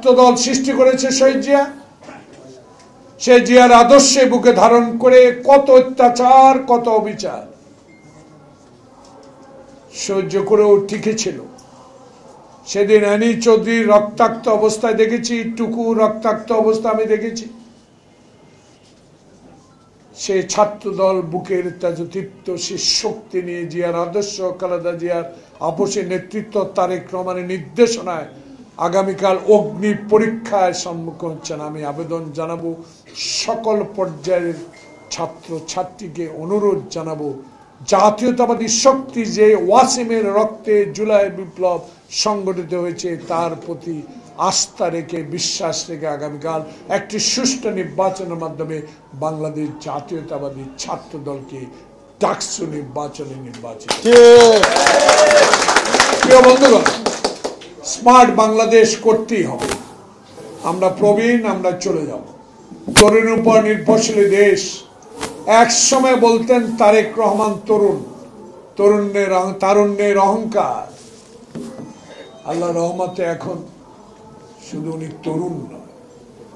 ছাত্রদল সৃষ্টি করেছে শহীদ জিয়া। সেই জিয়ার আদর্শে বুকে ধারণ করে কত অত্যাচার, কত অবিচার সহ্য করেও টিকেছিল। সেদিন অ্যানি চৌধুরী রক্তাক্ত অবস্থায় দেখেছি, টুকু রক্তাক্ত অবস্থা আমি দেখেছি। সে ছাত্রদল বুকের তেজদীপ্ত সে শক্তি নিয়ে জিয়ার আদর্শ, খালেদা জিয়ার আপসী নেতৃত্ব, তারেক রহমানের নির্দেশনায় আগামীকাল অগ্নি পরীক্ষায় সম্মুখীন হচ্ছেন। আমি আবেদন জানাবো সকল পর্যায়ের ছাত্র ছাত্রীকে, অনুরোধ জানাবো জাতীয়তাবাদী শক্তি যে ওয়াসিমের রক্তে জুলাই বিপ্লব সংগঠিত হয়েছে তার প্রতি আস্থা রেখে, বিশ্বাস রেখে আগামীকাল একটি সুষ্ঠু নির্বাচনের মাধ্যমে বাংলাদেশ জাতীয়তাবাদী ছাত্র দলকে ডাকসু নির্বাচনে নির্বাচিত। প্রিয় বন্ধুগণ, স্মার্ট বাংলাদেশ করতেই হবে। আমরা প্রবীণ, আমরা চলে যাব। তরুণের উপর নির্ভরশীল দেশ। এক সময় বলতেন তারেক রহমান তরুণ, তারুণ্যের অহংকার। আল্লাহ রহমতে এখন শুধু উনি তরুণ নয়,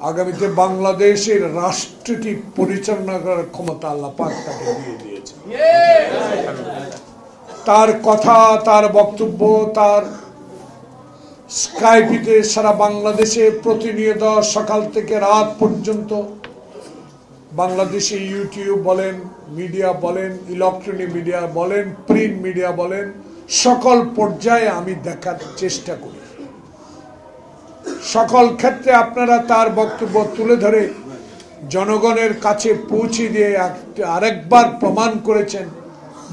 আগামীতে বাংলাদেশের রাষ্ট্রটি পরিচালনা করার ক্ষমতা আল্লাহ পাক তাকে দিয়ে দিয়েছে। তার কথা, তার বক্তব্য, তার স্কাইপিতে সারা বাংলাদেশে প্রতিনিয়ত সকাল থেকে রাত পর্যন্ত বাংলাদেশে ইউটিউব বলেন, মিডিয়া বলেন, ইলেকট্রনিক মিডিয়া বলেন, প্রিন্ট মিডিয়া বলেন, সকল পর্যায়ে আমি দেখার চেষ্টা করি। সকল ক্ষেত্রে আপনারা তার বক্তব্য তুলে ধরে জনগণের কাছে পৌঁছে দিয়ে আরেকবার প্রমাণ করেছেন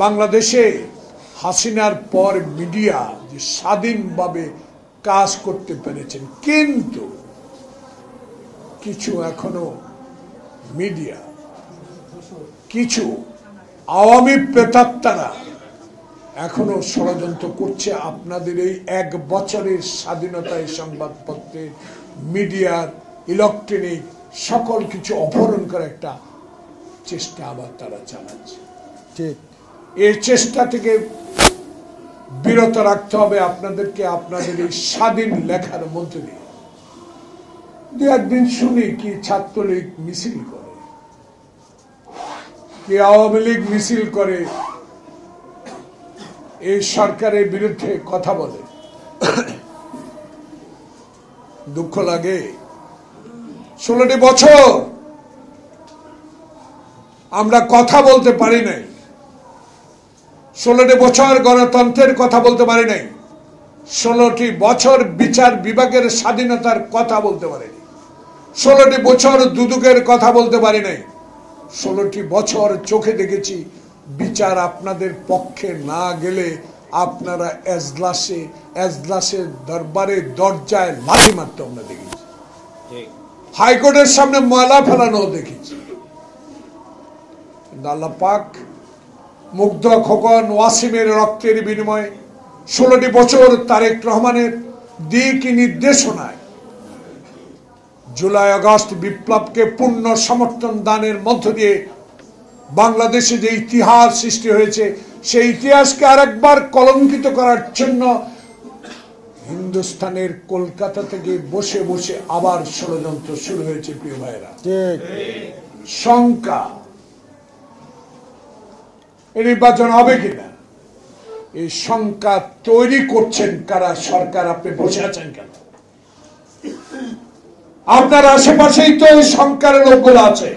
বাংলাদেশে হাসিনার পর মিডিয়া যে স্বাধীনভাবে কাজ করতে পেরেছেন। কিন্তু কিছু এখনো মিডিয়া, কিছু আওয়ামী প্রেতাত্মারা এখনো ষড়যন্ত্র করছে আপনাদের এই এক বছরের স্বাধীনতায় সংবাদপত্রের, মিডিয়ার, ইলেকট্রনিক সকল কিছু অপহরণ করার একটা চেষ্টা আবার তারা চালাচ্ছে। ঠিক এই চেষ্টা থেকে বিরত রাখতে হবে আপনাদেরকে। আপনাদের এই স্বাধীন লেখার মধ্যে দিয়ে দু একদিন শুনি কি ছাত্রলীগ মিছিল করে, কি আওয়ামী লীগ মিছিল করে, এই সরকারের বিরুদ্ধে কথা বলে, দুঃখ লাগে। 16টি বছর আমরা কথা বলতে পারি নাই, 16টি বছর গণতন্ত্রের কথা বলতে পারি নাই, 16টি বছর বিচার বিভাগের স্বাধীনতার কথা বলতে পারি নাই, 16টি বছর দুদকের কথা বলতে পারি নাই, 16টি বছর চোখে দেখেছি বিচার আপনাদের পক্ষে না গেলে আপনারা এজলাসের দরবারে দরজায় লাথি মারতে আমরা দেখেছি, হাইকোর্টের সামনে ময়লা ফেলানো দেখেছি। আল্লাহ পাক মুগ্ধ খোকন ওয়াসিমের রক্তের বিনিময়ে 16টি বছর তারেক রহমানের দিক নির্দেশনায় জুলাই আগস্ট বিপ্লবকে পূর্ণ সমর্থন দানের মধ্য দিয়ে বাংলাদেশে যে ইতিহাস সৃষ্টি হয়েছে সেই ইতিহাসকে আরেকবার কলঙ্কিত করার জন্য হিন্দুস্তানের কলকাতা থেকে বসে বসে আবার ষড়যন্ত্র শুরু হয়েছে। প্রিয় ভাইরা, শঙ্কা এই নির্বাচন হবে কিনা, এই শঙ্কা তৈরি করছেন কারা? সরকার। আপনি বসে আছেন কেন? আপনার আশেপাশেই তো এই শঙ্কার লোকগুলো আছে।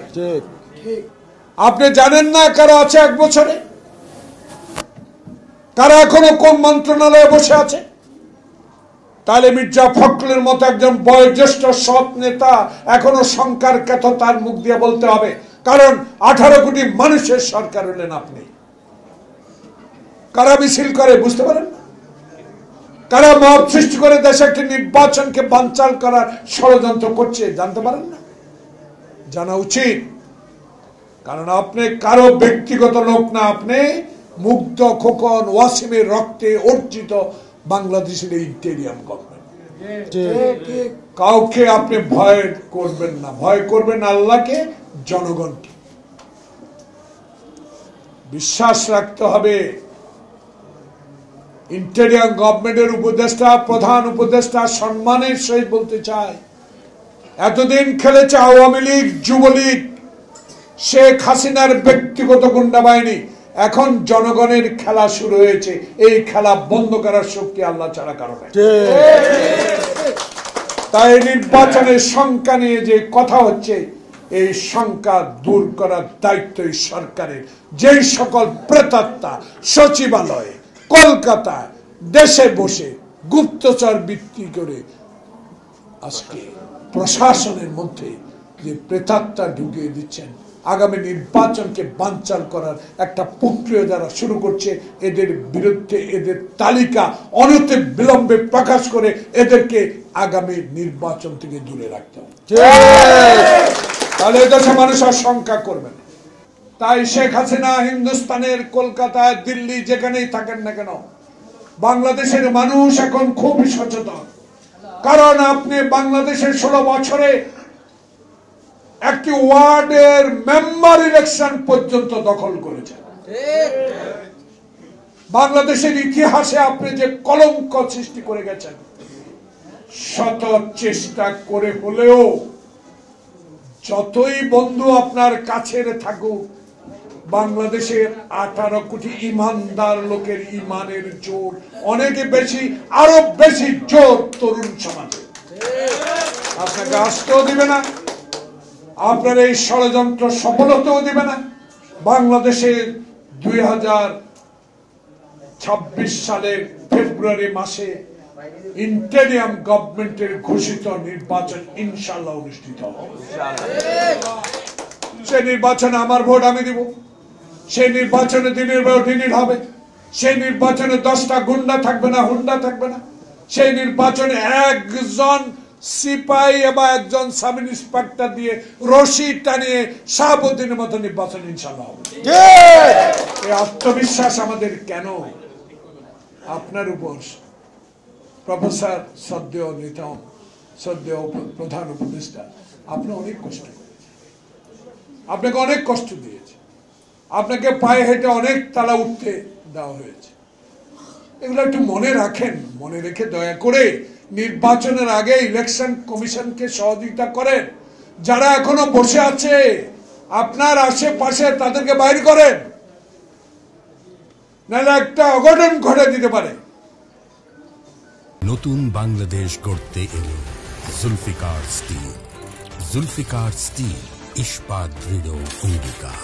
আপনি জানেন না কারা আছে এক বছরে, কারা এখনো কোন মন্ত্রণালয়ে বসে আছে? তাহলে মির্জা ফখরুলের মতো একজন বয়োজ্যেষ্ঠ সৎ নেতা এখনো শঙ্কার কথা তার মুখ দিয়ে বলতে হবে, কারণ 18 কোটি মানুষের সরকার হলেন আপনি। কারা মিছিল করে বুঝতে পারেন না? কারা মব সৃষ্টি করে দেশে একটি নির্বাচনকে বানচাল করার ষড়যন্ত্র করছে জানতে পারেন না? জানা উচিত, কারণ আপনি কারো ব্যক্তিগত লোক না, আপনি মুগ্ধ খোকন ওয়াসিমের রক্তে অর্জিত বাংলাদেশের এই ইন্টেরিয়াম গভর্নমেন্ট। কাউকে আপনি ভয় করবেন না, ভয় করবেন আল্লাহকে, জনগণকে বিশ্বাস রাখতে হবে। ইন্টেরিয়াম গভর্নমেন্টের উপদেষ্টা, প্রধান উপদেষ্টা সম্মানের সহিত বলতে চাই, এতদিন খেলেছে আওয়ামী লীগ, যুবলীগ, শেখ হাসিনার ব্যক্তিগত গুন্ডা বাহিনী। এখন জনগণের খেলা শুরু হয়েছে। এই খেলা বন্ধ করার শক্তি আল্লাহ ছাড়া কারো নাই। তাই নির্বাচনের শঙ্কা নিয়ে যে কথা হচ্ছে, এই শঙ্কা দূর করার দায়িত্ব এই সরকারের। যেই সকল প্রেতাত্মা সচিবালয়ে, কলকাতায়, দেশে বসে গুপ্তচর বৃত্তি করে আজকে প্রশাসনের মধ্যে যে প্রেতাত্মা ঢুকিয়ে দিচ্ছেন, আগামী নির্বাচনকে বানচাল করার একটা প্রক্রিয়া যারা শুরু করছে, এদের বিরুদ্ধে এদের তালিকা অনতি বিলম্বে প্রকাশ করে এদেরকে আগামী নির্বাচন থেকে দূরে রাখতে হবে। তাহলে এদেশে মানুষ আর শঙ্কা করবে না। তাই শেখ হাসিনা হিন্দুস্তানের কলকাতায়, দিল্লি, যেখানেই থাকেন না কেন, বাংলাদেশের মানুষ এখন খুব সচেতন। কারণ আপনি বাংলাদেশের 16 বছরে একটি ওয়ার্ডের মেম্বার ইলেকশন পর্যন্ত দখল করেছেন। বাংলাদেশের ইতিহাসে আপনি যে কলঙ্ক সৃষ্টি করে গেছেন, শত চেষ্টা করে হলেও যতই বন্ধু আপনার কাছের থাকুক, বাংলাদেশের 18 কোটি ইমানদার লোকের ইমানের জোর অনেকে বেশি, আরো বেশি জোর তরুণ সমাজে। আপনাকে আসতেও দিবে না, আপনার এই ষড়যন্ত্র সফল হতেও দিবে না। বাংলাদেশে 2026 সালের ফেব্রুয়ারি মাসে ইন্টেরিয়াম গভর্নমেন্টের ঘোষিত নির্বাচন ইনশাআল্লাহ অনুষ্ঠিত হবে। সেই নির্বাচনে আমার ভোট আমি দিব। সেই নির্বাচনে দিনের বেলা দিনের হবে। সেই নির্বাচনে 10টা গুন্ডা থাকবে না, হুন্ডা থাকবে না। সেই নির্বাচনে একজন সিপাহী এবং একজন সাব ইন্সপেক্টর দিয়ে রশি টানিয়ে শাহাবুদ্দিনের মতো নির্বাচন ইনশাআল্লাহ হবে। এই আত্মবিশ্বাস আমাদের কেন? আপনার উপর প্রফেসর শ্রদ্ধেয় নেতা, শ্রদ্ধেয় প্রধান উপদেষ্টা, আপনি অনেক কষ্ট করেছেন, আপনাকে অনেক কষ্ট দিয়েছে, আপনাকে পায়ে হেঁটে অনেক তালা উঠতে দেওয়া হয়েছে। এগুলো একটু মনে রাখেন। মনে রেখে দয়া করে নির্বাচনের আগে ইলেকশন কমিশনকে সহযোগিতা করেন। যারা এখনো বসে আছে আপনার আশেপাশে, তাদেরকে বাইর করেন, নাহলে একটা অঘটন ঘটে দিতে পারে। নতুন বাংলাদেশ গড়তে এলো জুলফিকার স্টিল। জুলফিকার স্টিল, ইস্পাত দৃঢ় অঙ্গীকার।